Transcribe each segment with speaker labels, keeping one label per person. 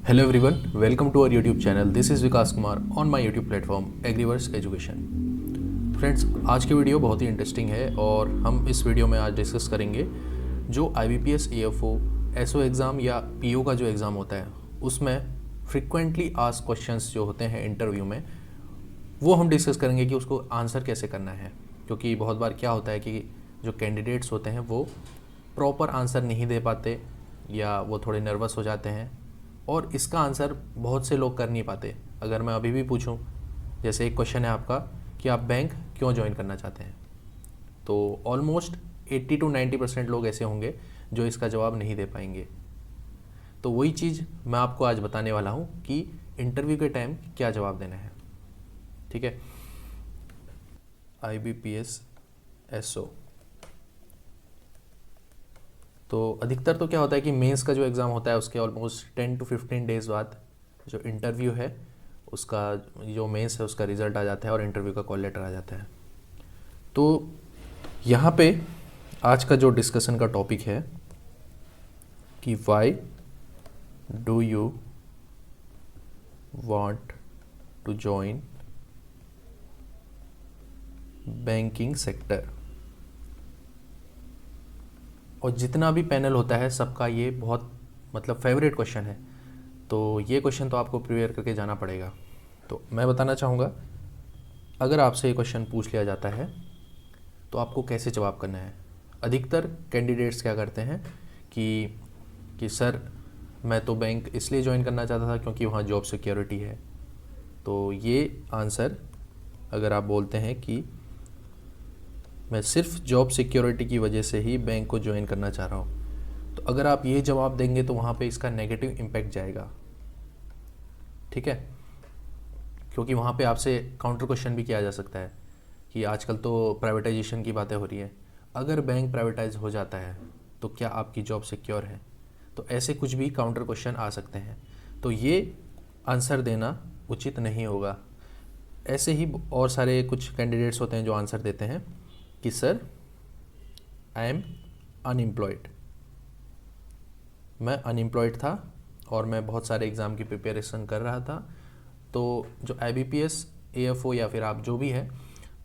Speaker 1: Hello everyone, welcome to our YouTube channel. This is Vikas Kumar on my YouTube platform Agriverse Education. Friends, आज की video बहुत ही interesting है और हम इस वीडियो में आज डिस्कस करेंगे जो IBPS AFO SO एग्ज़ाम या PO का जो एग्ज़ाम होता है उसमें फ्रिक्वेंटली आस्क्ड क्वेश्चंस जो होते हैं इंटरव्यू में, वो हम डिस्कस करेंगे कि उसको आंसर कैसे करना है। क्योंकि बहुत बार क्या होता है कि जो कैंडिडेट्स होते हैं वो प्रॉपर आंसर नहीं दे पाते या वो थोड़े नर्वस हो जाते हैं और इसका आंसर बहुत से लोग कर नहीं पाते। अगर मैं अभी भी पूछूं, जैसे एक क्वेश्चन है आपका कि आप बैंक क्यों ज्वाइन करना चाहते हैं, तो ऑलमोस्ट 80 to 90% लोग ऐसे होंगे जो इसका जवाब नहीं दे पाएंगे। तो वही चीज़ मैं आपको आज बताने वाला हूं कि इंटरव्यू के टाइम क्या जवाब देना है। ठीक है, IBPS SO तो अधिकतर तो क्या होता है कि मेंस का जो एग्ज़ाम होता है उसके ऑलमोस्ट 10 to 15 डेज़ बाद जो इंटरव्यू है उसका, जो मेंस है उसका रिज़ल्ट आ जाता है और इंटरव्यू का कॉल लेटर आ जाता है। तो यहाँ पे आज का जो डिस्कशन का टॉपिक है कि why do you want to join banking sector. और जितना भी पैनल होता है सबका ये बहुत फेवरेट क्वेश्चन है, तो ये क्वेश्चन तो आपको प्रिपेयर करके जाना पड़ेगा। तो मैं बताना चाहूँगा, अगर आपसे ये क्वेश्चन पूछ लिया जाता है तो आपको कैसे जवाब करना है। अधिकतर कैंडिडेट्स क्या करते हैं कि सर मैं तो बैंक इसलिए ज्वाइन करना चाहता था क्योंकि वहाँ जॉब सिक्योरिटी है। तो ये आंसर अगर आप बोलते हैं कि मैं सिर्फ जॉब सिक्योरिटी की वजह से ही बैंक को ज्वाइन करना चाह रहा हूँ, तो अगर आप ये जवाब देंगे तो वहाँ पे इसका नेगेटिव इम्पैक्ट जाएगा। ठीक है, क्योंकि वहाँ पे आपसे काउंटर क्वेश्चन भी किया जा सकता है कि आजकल तो प्राइवेटाइजेशन की बातें हो रही है, अगर बैंक प्राइवेटाइज हो जाता है तो क्या आपकी जॉब सिक्योर है। तो ऐसे कुछ भी काउंटर क्वेश्चन आ सकते हैं, तो ये आंसर देना उचित नहीं होगा। ऐसे ही और सारे कुछ कैंडिडेट्स होते हैं जो आंसर देते हैं कि सर आई एम अनएम्प्लॉयड, मैं अनएम्प्लॉयड था और मैं बहुत सारे एग्ज़ाम की प्रिपरेशन कर रहा था। तो जो IBPS AFO या फिर आप जो भी है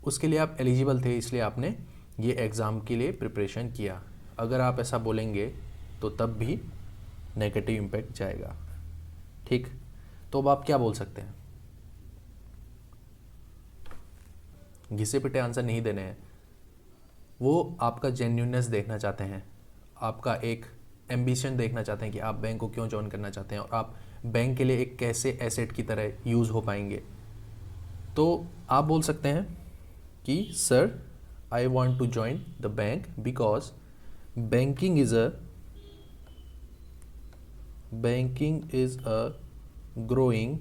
Speaker 1: उसके लिए आप एलिजिबल थे, इसलिए आपने ये एग्ज़ाम के लिए प्रिपरेशन किया। अगर आप ऐसा बोलेंगे तो तब भी नेगेटिव इम्पैक्ट जाएगा। ठीक, तो अब आप क्या बोल सकते हैं? घिसे पिटे आंसर नहीं देने हैं, वो आपका जेन्युइननेस देखना चाहते हैं, आपका एक एम्बिशन देखना चाहते हैं कि आप बैंक को क्यों ज्वाइन करना चाहते हैं और आप बैंक के लिए एक कैसे एसेट की तरह यूज़ हो पाएंगे। तो आप बोल सकते हैं कि sir I want to join the bank because banking is a growing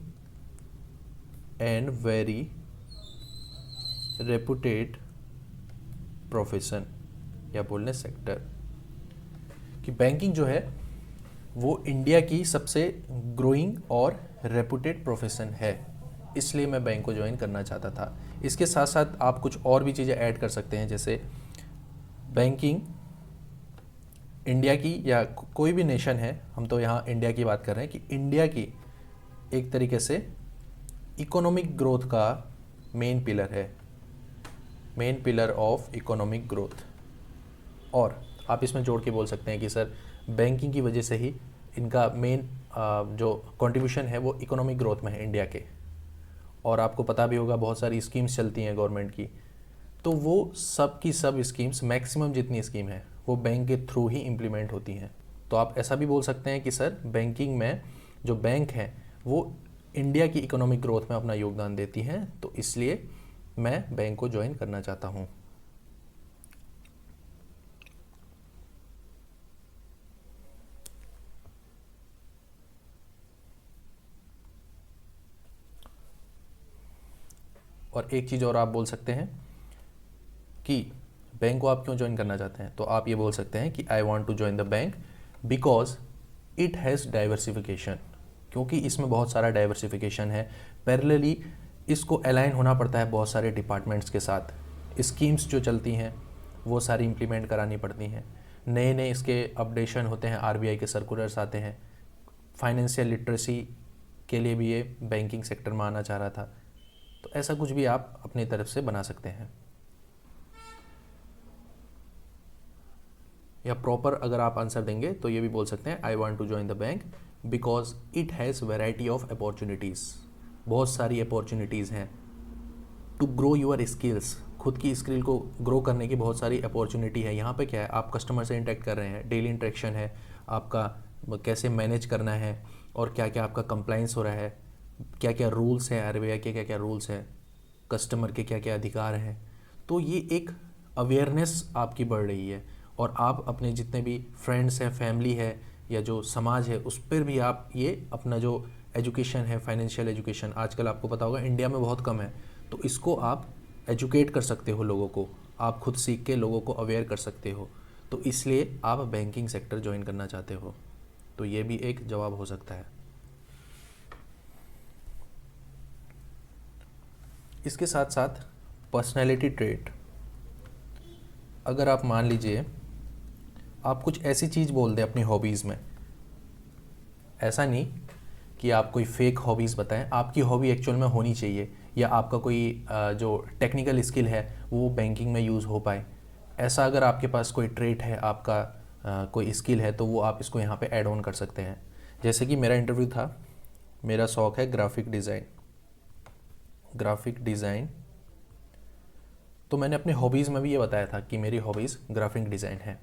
Speaker 1: and very reputed profession, या बोलने सेक्टर, कि बैंकिंग जो है वो इंडिया की सबसे ग्रोइंग और रेपुटेड प्रोफेशन है, इसलिए मैं बैंक को ज्वाइन करना चाहता था। इसके साथ साथ आप कुछ और भी चीज़ें ऐड कर सकते हैं, जैसे बैंकिंग इंडिया की या कोई भी नेशन है, हम तो यहाँ इंडिया की बात कर रहे हैं कि इंडिया की एक तरीके से इकोनॉमिक ग्रोथ का मेन पिलर है, main pillar of economic growth. और आप इसमें जोड़ के बोल सकते हैं कि सर बैंकिंग की वजह से ही इनका मेन जो कंट्रीब्यूशन है वो इकोनॉमिक ग्रोथ में है इंडिया के। और आपको पता भी होगा बहुत सारी स्कीम्स चलती हैं गवर्नमेंट की, तो वो सब की सब स्कीम्स, मैक्सिमम जितनी स्कीम है वो बैंक के थ्रू ही इम्प्लीमेंट होती हैं। तो आप ऐसा भी बोल सकते हैं कि सर बैंकिंग में जो बैंक है वो इंडिया की इकोनॉमिक ग्रोथ में अपना योगदान देती हैं, तो इसलिए मैं बैंक को ज्वाइन करना चाहता हूँ। और एक चीज़ और आप बोल सकते हैं कि बैंक को आप क्यों ज्वाइन करना चाहते हैं, तो आप ये बोल सकते हैं कि I want to join the bank because it has diversification, क्योंकि इसमें बहुत सारा डाइवर्सिफिकेशन है। पैरेलली इसको अलाइन होना पड़ता है बहुत सारे डिपार्टमेंट्स के साथ, स्कीम्स जो चलती हैं वो सारी इम्प्लीमेंट करानी पड़ती हैं, नए नए इसके अपडेशन होते हैं, RBI के सर्कुलर्स आते हैं, फाइनेंशियल लिटरेसी के लिए भी ये बैंकिंग सेक्टर में आना चाह रहा था। तो ऐसा कुछ भी आप अपनी तरफ से बना सकते हैं। या प्रॉपर अगर आप आंसर देंगे तो ये भी बोल सकते हैं I want to join the bank because it has variety of opportunities. बहुत सारी अपॉर्चुनिटीज़ हैं टू ग्रो योर स्किल्स। खुद की स्किल को ग्रो करने की बहुत सारी अपॉर्चुनिटी है। यहाँ पे क्या है, आप कस्टमर से इंटरेक्ट कर रहे हैं, डेली इंटरेक्शन है आपका, कैसे मैनेज करना है और क्या क्या आपका कंप्लाइंस हो रहा है, क्या क्या रूल्स हैं आरबीआई के, क्या क्या रूल्स हैं, कस्टमर के क्या क्या अधिकार हैं। तो ये एक अवेयरनेस आपकी बढ़ रही है और आप अपने जितने भी फ्रेंड्स हैं, फैमिली है या जो समाज है उस पर भी आप ये अपना जो एजुकेशन है, फाइनेंशियल एजुकेशन आजकल आपको पता होगा इंडिया में बहुत कम है, तो इसको आप एजुकेट कर सकते हो लोगों को, आप खुद सीख के लोगों को अवेयर कर सकते हो। तो इसलिए आप बैंकिंग सेक्टर ज्वाइन करना चाहते हो। तो ये भी एक जवाब हो सकता है। इसके साथ साथ पर्सनैलिटी ट्रेट, अगर आप मान लीजिए आप कुछ ऐसी चीज़ बोल दें अपनी हॉबीज़ में, ऐसा नहीं कि आप कोई फेक हॉबीज़ बताएं, आपकी हॉबी एक्चुअल में होनी चाहिए, या आपका कोई जो टेक्निकल स्किल है वो बैंकिंग में यूज़ हो पाए। ऐसा अगर आपके पास कोई ट्रेट है, आपका कोई स्किल है, तो वो आप इसको यहाँ पे ऐड ऑन कर सकते हैं। जैसे कि मेरा इंटरव्यू था, मेरा शौक़ है ग्राफिक डिज़ाइन, तो मैंने अपने हॉबीज़ में भी ये बताया था कि मेरी हॉबीज़ ग्राफिक डिज़ाइन है।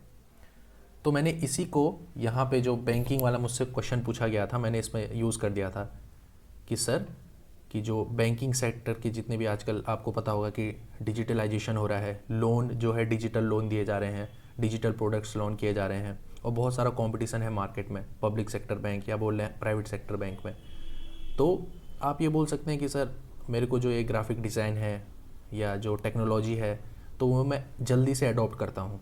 Speaker 1: तो मैंने इसी को यहाँ पे जो बैंकिंग वाला मुझसे क्वेश्चन पूछा गया था, मैंने इसमें यूज़ कर दिया था कि सर कि जो बैंकिंग सेक्टर के जितने भी आजकल आपको पता होगा कि डिजिटलाइजेशन हो रहा है, लोन जो है डिजिटल लोन दिए जा रहे हैं, डिजिटल प्रोडक्ट्स लॉन्च किए जा रहे हैं और बहुत सारा कंपटीशन है मार्केट में, पब्लिक सेक्टर बैंक या बोल रहे हैं प्राइवेट सेक्टर बैंक में। तो आप ये बोल सकते हैं कि सर मेरे को जो ये ग्राफिक डिज़ाइन है या जो टेक्नोलॉजी है तो वो मैं जल्दी से अडॉप्ट करता हूँ,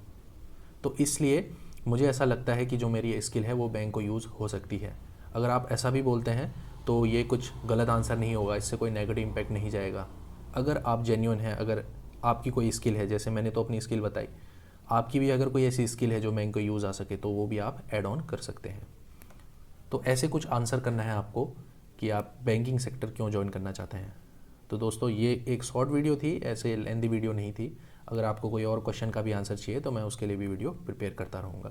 Speaker 1: तो इसलिए मुझे ऐसा लगता है कि जो मेरी ये स्किल है वो बैंक को यूज़ हो सकती है। अगर आप ऐसा भी बोलते हैं तो ये कुछ गलत आंसर नहीं होगा, इससे कोई नेगेटिव इम्पैक्ट नहीं जाएगा। अगर आप जेन्युइन हैं, अगर आपकी कोई स्किल है, जैसे मैंने तो अपनी स्किल बताई, आपकी भी अगर कोई ऐसी स्किल है जो बैंक को यूज़ आ सके तो वो भी आप ऐड ऑन कर सकते हैं। तो ऐसे कुछ आंसर करना है आपको कि आप बैंकिंग सेक्टर क्यों ज्वाइन करना चाहते हैं। तो दोस्तों ये एक शॉर्ट वीडियो थी, ऐसे लेंथी वीडियो नहीं थी। अगर आपको कोई और क्वेश्चन का भी आंसर चाहिए तो मैं उसके लिए भी वीडियो प्रिपेयर करता रहूँगा।